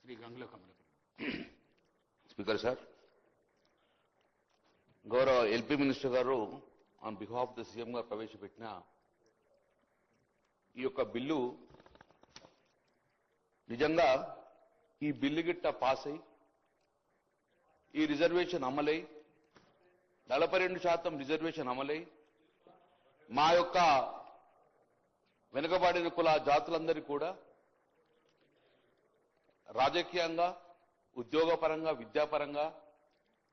శ్రీ గంగుల కమల. Speaker sir, గౌరవ LP minister గారు on behalf the CM గారు ప్రవేశపెట్టిన ఈ యొక్క బిల్లు నిజంగా ఈ బిల్లు గిట్ట పాస్ అయి ఈ రిజర్వేషన్ అమలై 42% రిజర్వేషన్ అమలై మా యొక్క వెనుకబడిన కుల జాతులందరికీ కూడా రాజకీయంగా, ఉద్యోగపరంగా, విద్యాపరంగా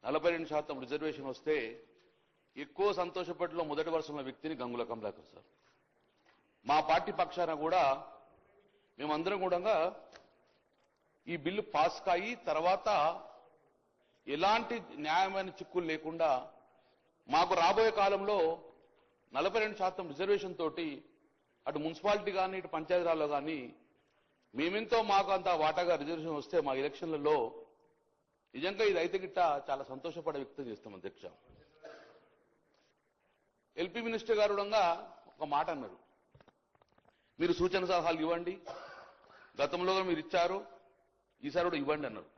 42% రిజర్వేషన్ వస్తే ఎక్కువ సంతోషపడిలో మొదటి వరుసలో వ్యక్తిని గంగుల కమలాకర్ సార్. మా పార్టీ పక్షాన కూడా మేమందరం కూడా ఈ బిల్లు పాస్ కాయి తర్వాత ఎలాంటి న్యాయమైన చిక్కులు లేకుండా మాకు రాబోయే కాలంలో 42% రిజర్వేషన్ తోటి అటు మున్సిపాలిటీ కానీ ఇటు పంచాయతీరాల్లో కానీ మేమెంతో మాకు అంత వాటాగా రిజర్వేషన్ వస్తే మా ఎలక్షన్లలో నిజంగా ఇది అయితే గిట్ట చాలా సంతోషపడే వ్యక్తం చేస్తాం అధ్యక్ష. ఎల్పీ మినిస్టర్ గారు కూడా ఒక మాట అన్నారు, మీరు సూచన సలహాలు ఇవ్వండి, గతంలో మీరు ఇచ్చారు, ఈసారి కూడా ఇవ్వండి అన్నారు.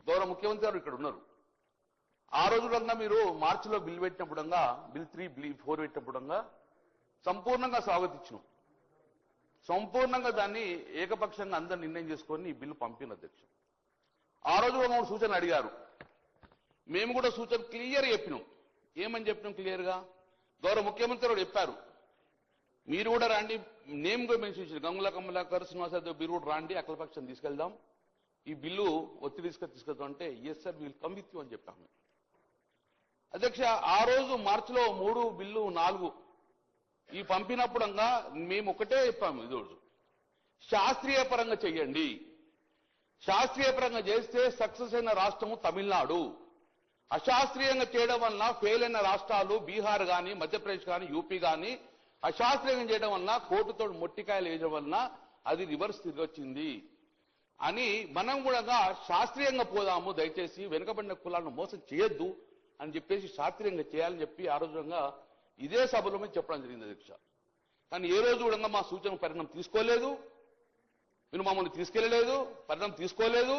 గౌరవ ముఖ్యమంత్రి గారు ఇక్కడ ఉన్నారు. ఆ రోజు కూడా మీరు మార్చిలో బిల్ పెట్టినప్పుడు బిల్ 3, బిల్ 4 పెట్టినప్పుడు సంపూర్ణంగా స్వాగతించినాం. సంపూర్ణంగా దాన్ని ఏకపక్షంగా అందరు నిర్ణయం చేసుకొని ఈ బిల్లు పంపిన అధ్యక్ష. ఆ రోజు కూడా మమ్మల్ని సూచన అడిగారు, మేము కూడా సూచన క్లియర్ చెప్పినాం. ఏమని చెప్పినాం క్లియర్గా? గౌరవ ముఖ్యమంత్రి గారు చెప్పారు, మీరు కూడా రండి, నేమ్ కూడా మెన్షన్ చేశారు, గంగుల కమలాకర్, శ్రీనివాసరావు మీరు కూడా రండి, అఖిలపక్షం తీసుకెళ్దాం, ఈ బిల్లు ఒత్తిడి తీసుకెళ్తాం అంటే yes sir will come with you అని చెప్పాము అధ్యక్ష. ఆ రోజు మార్చిలో 3, బిల్లు 4 ఈ పంపినప్పుడంగా మేము ఒకటే చెప్పాము, ఈరోజు శాస్త్రీయ పరంగా చెయ్యండి. శాస్త్రీయ పరంగా చేస్తే సక్సెస్ అయిన రాష్ట్రము తమిళనాడు. అశాస్త్రీయంగా చేయడం వలన ఫెయిల్ అయిన రాష్ట్రాలు బీహార్ కానీ, మధ్యప్రదేశ్ కానీ, యూపీ కానీ అశాస్త్రీయంగా చేయడం వలన కోర్టుతో మొట్టికాయలు వేయడం వలన అది రివర్స్ తిరిగి వచ్చింది అని మనం కూడా శాస్త్రీయంగా పోదాము, దయచేసి వెనుకబడిన కులాలను మోసం చేయొద్దు అని చెప్పేసి శాస్త్రీయంగా చేయాలని చెప్పి ఆ రోజుగా ఇదే సభలో మేము చెప్పడం జరిగింది అధ్యక్ష. కానీ ఏ రోజు కూడా మా సూచన పరిణామం తీసుకోలేదు, మీరు మమ్మల్ని తీసుకెళ్లలేదు, పరిణామం తీసుకోలేదు,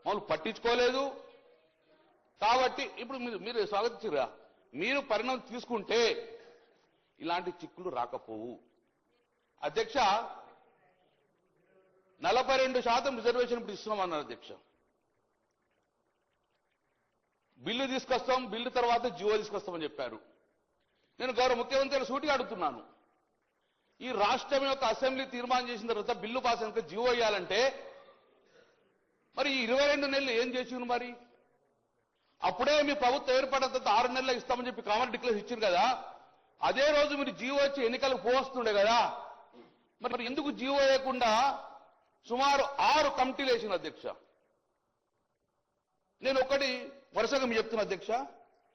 మమ్మల్ని పట్టించుకోలేదు. కాబట్టి ఇప్పుడు మీరు స్వాగతించరా, మీరు పరిణామం తీసుకుంటే ఇలాంటి చిక్కులు రాకపోవు అధ్యక్ష. 42% రిజర్వేషన్ ఇప్పుడు ఇస్తున్నామన్నారు అధ్యక్ష. బిల్లు తీసుకొస్తాం, బిల్లు తర్వాత జియో తీసుకొస్తామని చెప్పారు. నేను గౌరవ ముఖ్యమంత్రి సూటిగా అడుగుతున్నాను, ఈ రాష్ట్రం యొక్క అసెంబ్లీ తీర్మానం చేసిన తర్వాత బిల్లు పాస్ అయిన జియో ఇవ్వాలంటే మరి ఈ 22 నెలలు ఏం చేసిండ్రు? మరి అప్పుడే మీ ప్రభుత్వం ఏర్పడిన తర్వాత 6 నెలలు ఇస్తామని చెప్పి కామన్ డిక్లేర్ ఇచ్చారు కదా, అదే రోజు మీరు జియో వచ్చి ఎన్నికలకు పోస్తుండే కదా, మరి ఎందుకు జియో వేయకుండా సుమారు 6 కమిటీలు వేసిన అధ్యక్ష? నేను ఒకటి వరుసగా మీరు చెప్తున్నా అధ్యక్ష,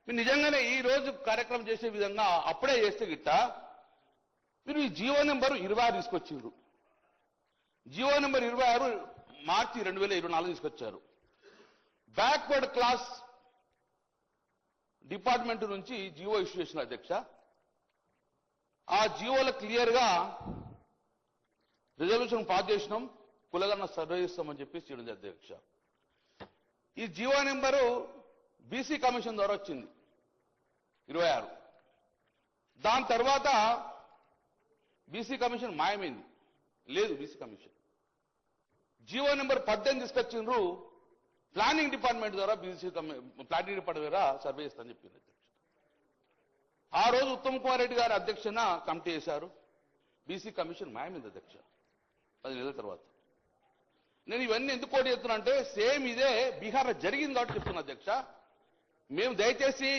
మీరు నిజంగానే ఈ రోజు కార్యక్రమం చేసే విధంగా అప్పుడే చేస్తే గిట్ట మీరు ఈ జియో నెంబర్ 26 తీసుకొచ్చారు. జియో నెంబర్ 26 మార్చి 2024 తీసుకొచ్చారు. బ్యాక్వర్డ్ క్లాస్ డిపార్ట్మెంట్ నుంచి జియో ఇష్యూ చేసిన అధ్యక్ష. ఆ జియోలో క్లియర్ గా రిజర్వేషన్ పాస్ చేసినాం, కులగన్న సర్వే చేస్తామని చెప్పి చేయడం అధ్యక్ష. ఈ జియో నెంబరు బీసీ కమిషన్ ద్వారా వచ్చింది 26. దాని తర్వాత బీసీ కమిషన్ మాయమైంది, లేదు బీసీ కమిషన్. జియో నెంబర్ 18 తీసుకొచ్చిండ్రు, ప్లానింగ్ డిపార్ట్మెంట్ ద్వారా బీసీ ప్లానింగ్ డిపార్ట్మెంట్ ద్వారా సర్వే చేస్తామని చెప్పింది అధ్యక్ష. ఆ రోజు ఉత్తమ్ కుమార్ రెడ్డి గారు అధ్యక్షన కమిటీ చేశారు, బీసీ కమిషన్ మాయమైంది అధ్యక్ష 10 నెలల తర్వాత. నేను ఇవన్నీ ఎందుకు కోటి చెప్తున్నా అంటే సేమ్ ఇదే బీహార్లో జరిగింది కాబట్టి చెప్తున్నా అధ్యక్ష. మేము దయచేసి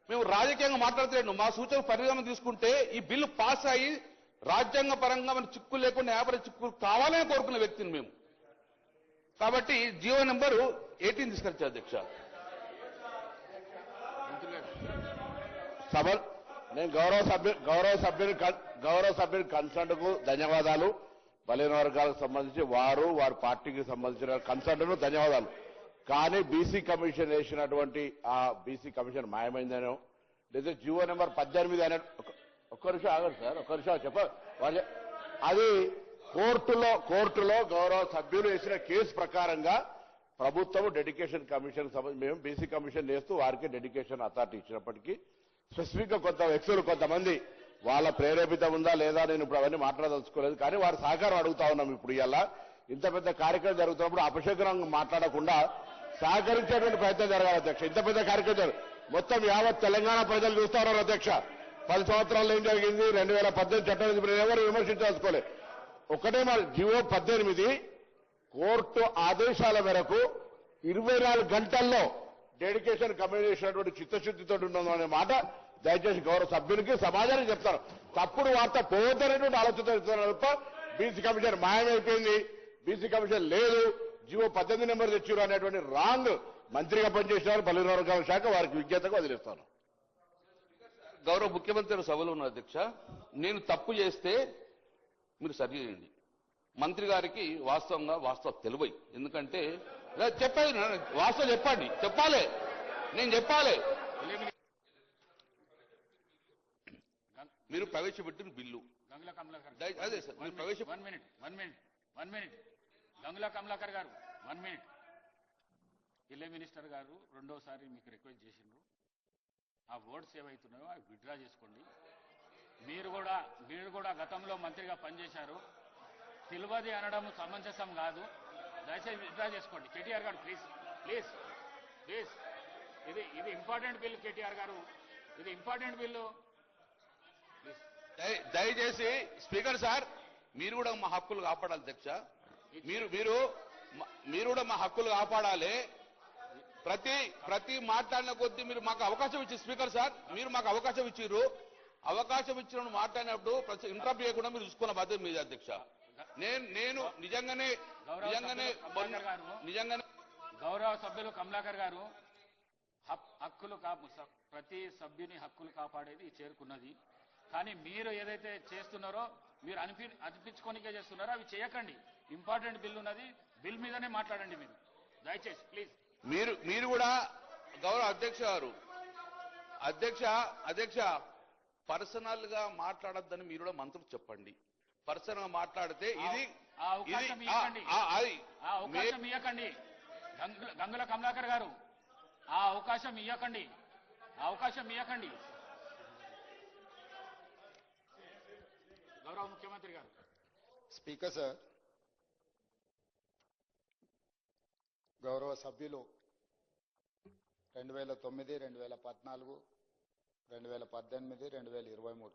మేము రాజకీయంగా మాట్లాడలేను, మా సూచన పరిగణన తీసుకుంటే ఈ బిల్లు పాస్ అయ్యి రాజ్యాంగ పరంగా మన చిక్కులు లేకుండా యాభై చిక్కులు కావాలని కోరుకున్న వ్యక్తిని మేము. కాబట్టి జియో నెంబరు 18 తీసుకొచ్చారు అధ్యక్ష. సభ నేను గౌరవ సభ్యుని కన్సర్న్ కు ధన్యవాదాలు. బలైన వర్గాలకు సంబంధించి వారి పార్టీకి సంబంధించిన కన్సర్న్ ధన్యవాదాలు. కానీ బీసీ కమిషన్ వేసినటువంటి ఆ బీసీ కమిషన్ మాయమైందనో లేదా జియో నెంబర్ 18 అనే ఒక్క నిమిషం ఆగండి సార్, ఒక్క నిమిషం అది కోర్టులో గౌరవ సభ్యులు వేసిన కేసు ప్రకారంగా ప్రభుత్వం డెడికేషన్ కమిషన్ మేము బీసీ కమిషన్ వేస్తూ వారికి డెడికేషన్ అథారిటీ ఇచ్చినప్పటికీ స్పెసిఫిక్ గా కొంత వ్యక్తులు కొంతమంది వాళ్ళ ప్రేరేపితం ఉందా లేదా నేను ఇప్పుడు అవన్నీ మాట్లాడదలుచుకోలేదు. కానీ వారి సహకారం అడుగుతా ఉన్నాం. ఇప్పుడు ఇలా ఇంత పెద్ద కార్యక్రమం జరుగుతున్నప్పుడు అపశకునంగా మాట్లాడకుండా సహకరించేటువంటి ప్రయత్నం జరగాలి అధ్యక్ష. ఇంత పెద్ద కార్యక్రమం మొత్తం యావత్ తెలంగాణ ప్రజలు చూస్తా ఉన్నారు అధ్యక్ష. 10 సంవత్సరాల్లో ఏం జరిగింది? 2018 చట్టం ఎవరు విమర్శించదలుచుకోలేదు. ఒకటే మరి జీవో 18 కోర్టు ఆదేశాల మేరకు 24 గంటల్లో డెడికేషన్ కమిషన్ చేసినటువంటి చిత్తశుద్ధితో ఉండదనే మాట దయచేసి గౌరవ సభ్యునికి సమాజానికి చెప్తారు. తప్పుడు వార్త పోవద్దనేటువంటి ఆలోచనతో తప్ప బీసీ కమిషన్ మాయమైపోయింది, బీసీ కమిషన్ లేదు, జీవో 18 నెంబర్ తెచ్చారు అనేటువంటి రాంగ్ మంత్రిగా పనిచేసినారు బలహీన వర్గాల శాఖ. వారికి విజ్ఞతగా వదిలేస్తాను. గౌరవ ముఖ్యమంత్రి సభలో ఉన్న అధ్యక్ష, నేను తప్పు చేస్తే మీరు సరి చేయండి. మంత్రి గారికి వాస్తవం తెలివై. ఎందుకంటే చెప్పాలి, వాస్తవం చెప్పాలి, నేను చెప్పాలి. మీరు ప్రవేశపెట్టిన బిల్లు గంగుల కమలాకర్ అదే సార్, మీరు వన్ మినిట్ గంగుల కమలాకర్ గారు 1 మినిట్. ఇల్లే మినిస్టర్ గారు రెండోసారి మీకు రిక్వెస్ట్ చేసిండ్రు. ఆ వర్డ్స్ ఏవైతున్నాయో అవి విత్డ్రా చేసుకోండి. మీరు కూడా గతంలో మంత్రిగా పనిచేశారు. తెలియదు అనడం సమంజసం కాదు. దయచేసి విత్డ్రా చేసుకోండి. కేటీఆర్ గారు ప్లీజ్ ఇది ఇంపార్టెంట్ బిల్. కేటీఆర్ గారు ఇది ఇంపార్టెంట్ బిల్లు. దయచేసి స్పీకర్ సార్, మీరు కూడా మా హక్కులు కాపాడాలి అధ్యక్ష. మీరు కూడా మా హక్కులు కాపాడాలి. ప్రతి మాట్లాడిన కొద్దీ మీరు మాకు అవకాశం ఇచ్చి స్పీకర్ సార్, మీరు మాకు అవకాశం ఇచ్చిర్రు. అవకాశం ఇచ్చిన మాట్లాడినప్పుడు ఇంటరప్ట్ చేయకుండా మీరు చూసుకున్న బాధ్యత మీద అధ్యక్ష. నేను నిజంగానే గౌరవ సభ్యులు కమలాకర్ గారు హక్కులు ప్రతి సభ్యుని హక్కులు కాపాడేది చేరుకున్నది. కానీ మీరు ఏదైతే చేస్తున్నారో మీరు అనిపించుకోనికే చేస్తున్నారో అవి చేయకండి. ఇంపార్టెంట్ బిల్ ఉన్నది, బిల్ మీదనే మాట్లాడండి మీరు దయచేసి ప్లీజ్. మీరు కూడా గౌరవ అధ్యక్ష గారు, అధ్యక్ష పర్సనల్ గా మాట్లాడొద్దని మీరు కూడా మంత్రులు చెప్పండి. పర్సనల్ గా మాట్లాడితే ఇది అవకాశం ఇవ్వకండి. గంగుల కమలాకర్ గారు ఆ అవకాశం ఇవ్వకండి. గౌరవ ముఖ్యమంత్రి గారు. స్పీకర్ సార్, గౌరవ సభ్యులు 2009, 2014, 2018, 2023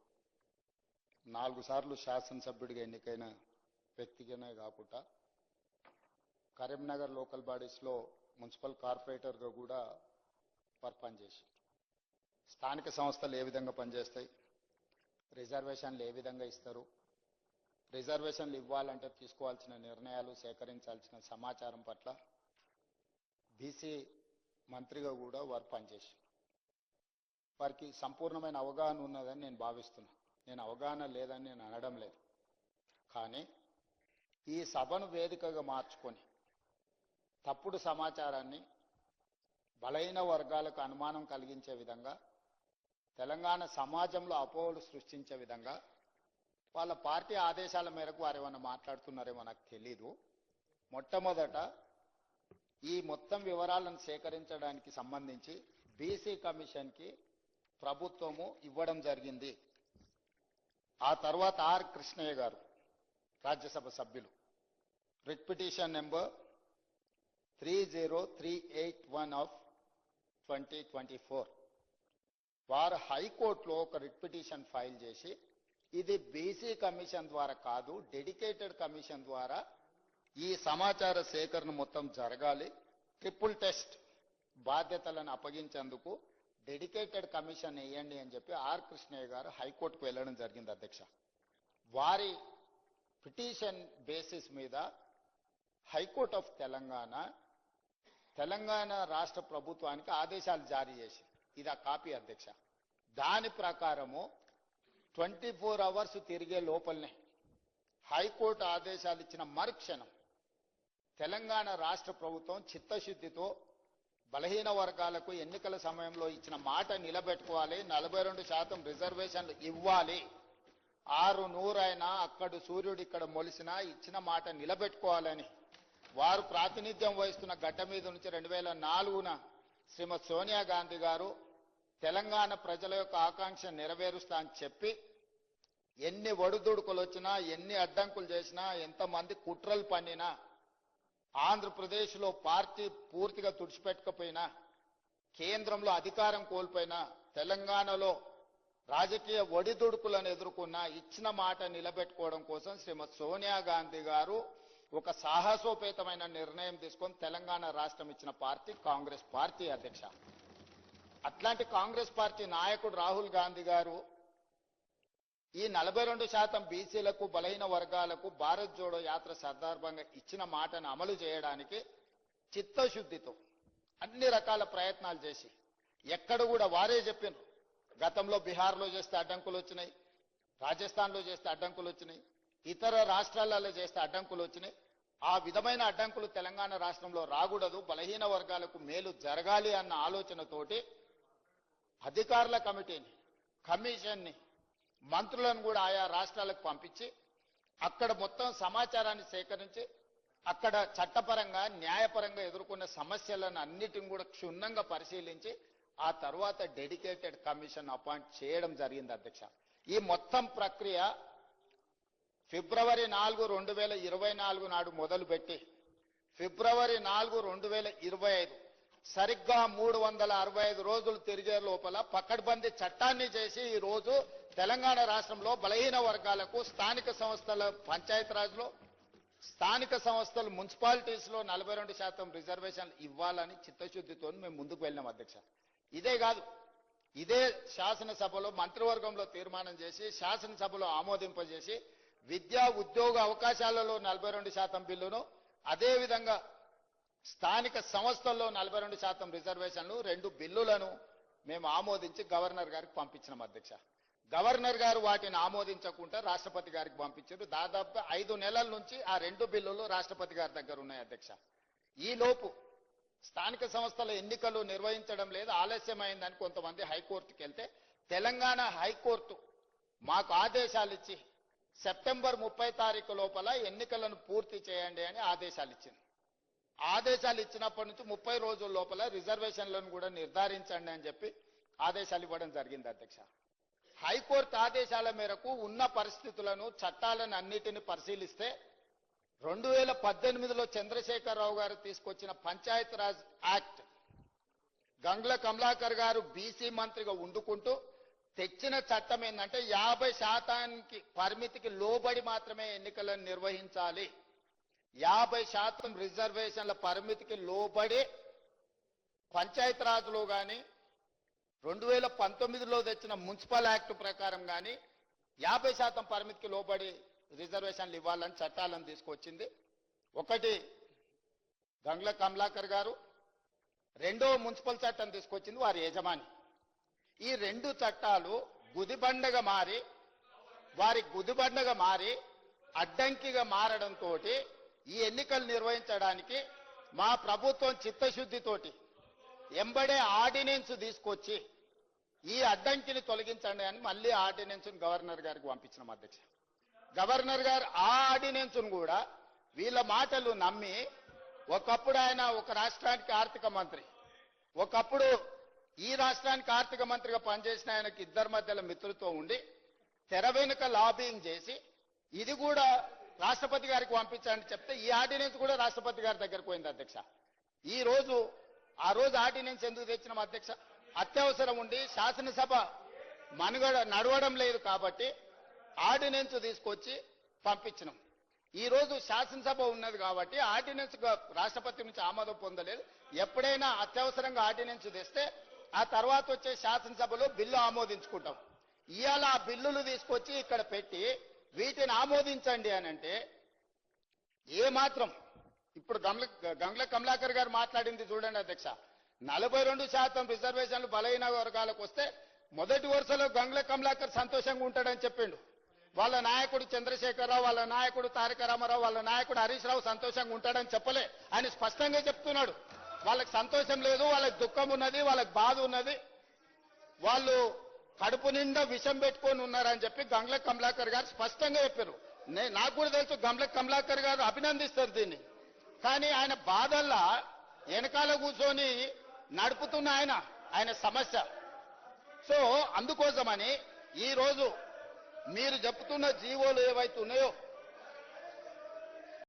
4 సార్లు శాసనసభ్యుడిగా ఎన్నికైన వ్యక్తిగానే కాకుండా కరీంనగర్ లోకల్ బాడీస్లో మున్సిపల్ కార్పొరేటర్గా కూడా పనిచేశారు. స్థానిక సంస్థలు ఏ విధంగా పనిచేస్తాయి, రిజర్వేషన్లు ఏ విధంగా ఇస్తారు, రిజర్వేషన్లు ఇవ్వాలంటే తీసుకోవాల్సిన నిర్ణయాలు, సేకరించాల్సిన సమాచారం పట్ల బీసీ మంత్రిగా కూడా వారు పనిచేశారు. వారికి సంపూర్ణమైన అవగాహన ఉన్నదని నేను భావిస్తున్నాను. నేను అవగాహన లేదని నేను అనడం లేదు. కానీ ఈ సభను వేదికగా మార్చుకొని తప్పుడు సమాచారాన్ని బలహీన వర్గాలకు అనుమానం కలిగించే విధంగా, తెలంగాణ సమాజంలో అపోహలు సృష్టించే విధంగా వాళ్ళ పార్టీ ఆదేశాల మేరకు వారు ఏమన్నా మాట్లాడుతున్నారేమో నాకు తెలీదు. మొట్టమొదట ఈ మొత్తం వివరాలను సేకరించడానికి సంబంధించి బీసీ కమిషన్కి ప్రభుత్వము ఇవ్వడం జరిగింది. ఆ తర్వాత ఆర్ కృష్ణయ్య గారు రాజ్యసభ సభ్యులు రిట్ పిటిషన్ నెంబర్ 30381 ఆఫ్ 2024 వారు హైకోర్టులో ఒక రిట్ పిటిషన్ ఫైల్ చేసి ఇది బీసీ కమిషన్ ద్వారా కాదు, డెడికేటెడ్ కమిషన్ ద్వారా ఈ సమాచార సేకరణ మొత్తం జరగాలి, ట్రిపుల్ టెస్ట్ బాధ్యతలను అప్పగించేందుకు డెడికేటెడ్ కమిషన్ వేయండి అని చెప్పి ఆర్ కృష్ణయ్య గారు హైకోర్టుకు వెళ్ళడం జరిగింది అధ్యక్ష. వారి పిటిషన్ బేసిస్ మీద హైకోర్ట్ ఆఫ్ తెలంగాణ రాష్ట్ర ప్రభుత్వానికి ఆదేశాలు జారీ చేసింది. ఇది ఆ కాపీ అధ్యక్ష. దాని ప్రకారము 24 అవర్స్ తిరిగే లోపలనే హైకోర్టు ఆదేశాలు ఇచ్చిన మరుక్షణం తెలంగాణ రాష్ట్ర ప్రభుత్వం చిత్తశుద్ధితో బలహీన వర్గాలకు ఎన్నికల సమయంలో ఇచ్చిన మాట నిలబెట్టుకోవాలి, 42% రిజర్వేషన్లు ఇవ్వాలి నూరైనా అక్కడు సూర్యుడు ఇక్కడ మొలిసినా ఇచ్చిన మాట నిలబెట్టుకోవాలని వారు ప్రాతినిధ్యం వహిస్తున్న గడ్డ మీద నుంచి 2004న శ్రీమతి సోనియా గాంధీ గారు తెలంగాణ ప్రజల యొక్క ఆకాంక్ష నెరవేరుస్తా అని చెప్పి ఎన్ని ఒడిదుడుకులు వచ్చినా ఎన్ని అడ్డంకులు చేసినా ఎంతమంది కుట్రలు పన్నినా ఆంధ్రప్రదేశ్లో పార్టీ పూర్తిగా తుడిచిపెట్టకపోయినా కేంద్రంలో అధికారం కోల్పోయినా తెలంగాణలో రాజకీయ ఒడిదుడుకులను ఎదుర్కొన్న ఇచ్చిన మాట నిలబెట్టుకోవడం కోసం శ్రీమతి సోనియా గాంధీ గారు ఒక సాహసోపేతమైన నిర్ణయం తీసుకొని తెలంగాణ రాష్ట్రం ఇచ్చిన పార్టీ కాంగ్రెస్ పార్టీ అధ్యక్ష. అట్లాంటి కాంగ్రెస్ పార్టీ నాయకుడు రాహుల్ గాంధీ గారు ఈ 42% బీసీలకు బలహీన వర్గాలకు భారత్ జోడో యాత్ర సందర్భంగా ఇచ్చిన మాటను అమలు చేయడానికి చిత్తశుద్ధితో అన్ని రకాల ప్రయత్నాలు చేసి ఎక్కడ కూడా వారే చెప్పారు. గతంలో బీహార్లో చేస్తే అడ్డంకులు వచ్చినాయి, రాజస్థాన్లో చేస్తే అడ్డంకులు వచ్చినాయి, ఇతర రాష్ట్రాలలో చేస్తే అడ్డంకులు వచ్చినాయి. ఆ విధమైన అడ్డంకులు తెలంగాణ రాష్ట్రంలో రాకూడదు, బలహీన వర్గాలకు మేలు జరగాలి అన్న ఆలోచనతోటి అధికారుల కమిటీని, కమిషన్ని, మంత్రులను కూడా ఆయా రాష్ట్రాలకు పంపించి అక్కడ మొత్తం సమాచారాన్ని సేకరించి అక్కడ చట్టపరంగా న్యాయపరంగా ఎదుర్కొన్న సమస్యలను అన్నిటిని కూడా క్షుణ్ణంగా పరిశీలించి ఆ తర్వాత డెడికేటెడ్ కమిషన్ అపాయింట్ చేయడం జరిగింది అధ్యక్ష. ఈ మొత్తం ప్రక్రియ ఫిబ్రవరి 4, 2024 నాడు మొదలుపెట్టి ఫిబ్రవరి 4, 2025 సరిగ్గా 365 రోజులు తిరిగే లోపల పకడ్బందీ చట్టాన్ని చేసి ఈ రోజు తెలంగాణ రాష్ట్రంలో బలహీన వర్గాలకు స్థానిక సంస్థల పంచాయతీరాజ్లో, స్థానిక సంస్థలు మున్సిపాలిటీస్లో 42% రిజర్వేషన్లు ఇవ్వాలని చిత్తశుద్ధితో మేము ముందుకు వెళ్ళినాం అధ్యక్ష. ఇదే కాదు, ఇదే శాసనసభలో మంత్రివర్గంలో తీర్మానం చేసి శాసనసభలో ఆమోదింపజేసి విద్యా ఉద్యోగ అవకాశాలలో 42% బిల్లును, అదేవిధంగా స్థానిక సంస్థల్లో 42% రిజర్వేషన్లు 2 బిల్లులను మేము ఆమోదించి గవర్నర్ గారికి పంపించినాం అధ్యక్ష. గవర్నర్ గారు వాటిని ఆమోదించకుండా రాష్ట్రపతి గారికి పంపించారు. దాదాపుగా 5 నెలల నుంచి ఆ 2 బిల్లులు రాష్ట్రపతి గారి దగ్గర ఉన్నాయి అధ్యక్ష. ఈ లోపు స్థానిక సంస్థల ఎన్నికలు నిర్వహించడం లేదు, ఆలస్యమైందని కొంతమంది హైకోర్టుకి వెళ్తే తెలంగాణ హైకోర్టు మాకు ఆదేశాలు ఇచ్చి సెప్టెంబర్ 30 తారీఖు లోపల ఎన్నికలను పూర్తి చేయండి అని ఆదేశాలు ఇచ్చింది. ఆదేశాలు ఇచ్చినప్పటి నుంచి 30 రోజుల లోపల రిజర్వేషన్లను కూడా నిర్ధారించండి అని చెప్పి ఆదేశాలు ఇవ్వడం జరిగింది అధ్యక్ష. హైకోర్టు ఆదేశాల మేరకు ఉన్న పరిస్థితులను, చట్టాలను అన్నిటిని పరిశీలిస్తే 2018లో చంద్రశేఖరరావు గారు తీసుకొచ్చిన పంచాయతీరాజ్ యాక్ట్, గంగ్ల కమలాకర్ గారు బీసీ మంత్రిగా ఉండుకుంటూ తెచ్చిన చట్టం ఏంటంటే 50% పరిమితికి లోబడి మాత్రమే ఎన్నికలను నిర్వహించాలి. 50% రిజర్వేషన్ల పరిమితికి లోబడి పంచాయతీరాజ్లో కానీ 2019లో తెచ్చిన మున్సిపల్ యాక్ట్ ప్రకారం కానీ 50% పరిమితికి లోబడి రిజర్వేషన్లు ఇవ్వాలని చట్టాలను తీసుకొచ్చింది. ఒకటి గంగ్ల కమలాకర్ గారు, రెండో మున్సిపల్ చట్టం తీసుకొచ్చింది వారి యజమాని. ఈ 2 చట్టాలు గుదిబండగా మారి అడ్డంకిగా మారడంతో ఈ ఎన్నికలు నిర్వహించడానికి మా ప్రభుత్వం చిత్తశుద్ధితోటి ఎంబడే ఆర్డినెన్స్ తీసుకొచ్చి ఈ అడ్డంకిని తొలగించండి అని మళ్ళీ ఆర్డినెన్స్ గవర్నర్ గారికి పంపించినాం అధ్యక్ష. గవర్నర్ గారు ఆ ఆర్డినెన్స్ కూడా వీళ్ళ మాటలు నమ్మి, ఒకప్పుడు ఆయన ఒక రాష్ట్రానికి ఆర్థిక మంత్రి, ఒకప్పుడు ఈ రాష్ట్రానికి ఆర్థిక మంత్రిగా పనిచేసిన ఆయనకి ఇద్దరి మధ్యలో మిత్రులతో ఉండి తెర వెనుక లాబింగ్ చేసి ఇది కూడా రాష్ట్రపతి గారికి పంపించండి చెప్తే ఈ ఆర్డినెన్స్ కూడా రాష్ట్రపతి గారి దగ్గరకు పోయింది అధ్యక్ష. ఆ రోజు ఆర్డినెన్స్ ఎందుకు తెచ్చినాం అధ్యక్ష? అత్యవసరం ఉండి శాసనసభ నడవడం లేదు కాబట్టి ఆర్డినెన్స్ తీసుకొచ్చి పంపించినాం. ఈ రోజు శాసనసభ ఉన్నది కాబట్టి ఆర్డినెన్స్ రాష్ట్రపతి నుంచి ఆమోదం పొందలేదు. ఎప్పుడైనా అత్యవసరంగా ఆర్డినెన్స్ తెస్తే ఆ తర్వాత వచ్చే శాసనసభలో బిల్లు ఆమోదించుకుంటాం. ఇవాళ ఆ బిల్లులు తీసుకొచ్చి ఇక్కడ పెట్టి వీటిని ఆమోదించండి అని అంటే ఏమాత్రం ఇప్పుడు గంగ్ల కమలాకర్ గారు మాట్లాడింది చూడండి అధ్యక్ష. 42% రిజర్వేషన్లు బలహీన వర్గాలకు వస్తే మొదటి వరుసలో గంగ్ల కమలాకర్ సంతోషంగా ఉంటాడని చెప్పిండు. వాళ్ళ నాయకుడు చంద్రశేఖరరావు, వాళ్ళ నాయకుడు తారక రామారావు, వాళ్ళ నాయకుడు హరీష్ రావు సంతోషంగా ఉంటాడని చెప్పలే. ఆయన స్పష్టంగా చెప్తున్నాడు వాళ్ళకి సంతోషం లేదు, వాళ్ళకి దుఃఖం ఉన్నది, వాళ్ళకి బాధ ఉన్నది, వాళ్ళు కడుపు నిండా విషం పెట్టుకొని ఉన్నారని చెప్పి గంగ్ల కమలాకర్ గారు స్పష్టంగా చెప్పారు. నాకు కూడా తెలుసు గంగ్ల కమలాకర్ గారు అభినందిస్తారు దీన్ని. కానీ ఆయన బాధల్లా వెనకాల కూర్చొని నడుపుతున్న ఆయన సమస్య. సో అందుకోసమని ఈ రోజు మీరు చెప్తున్న జీవోలు ఏవైతే ఉన్నాయో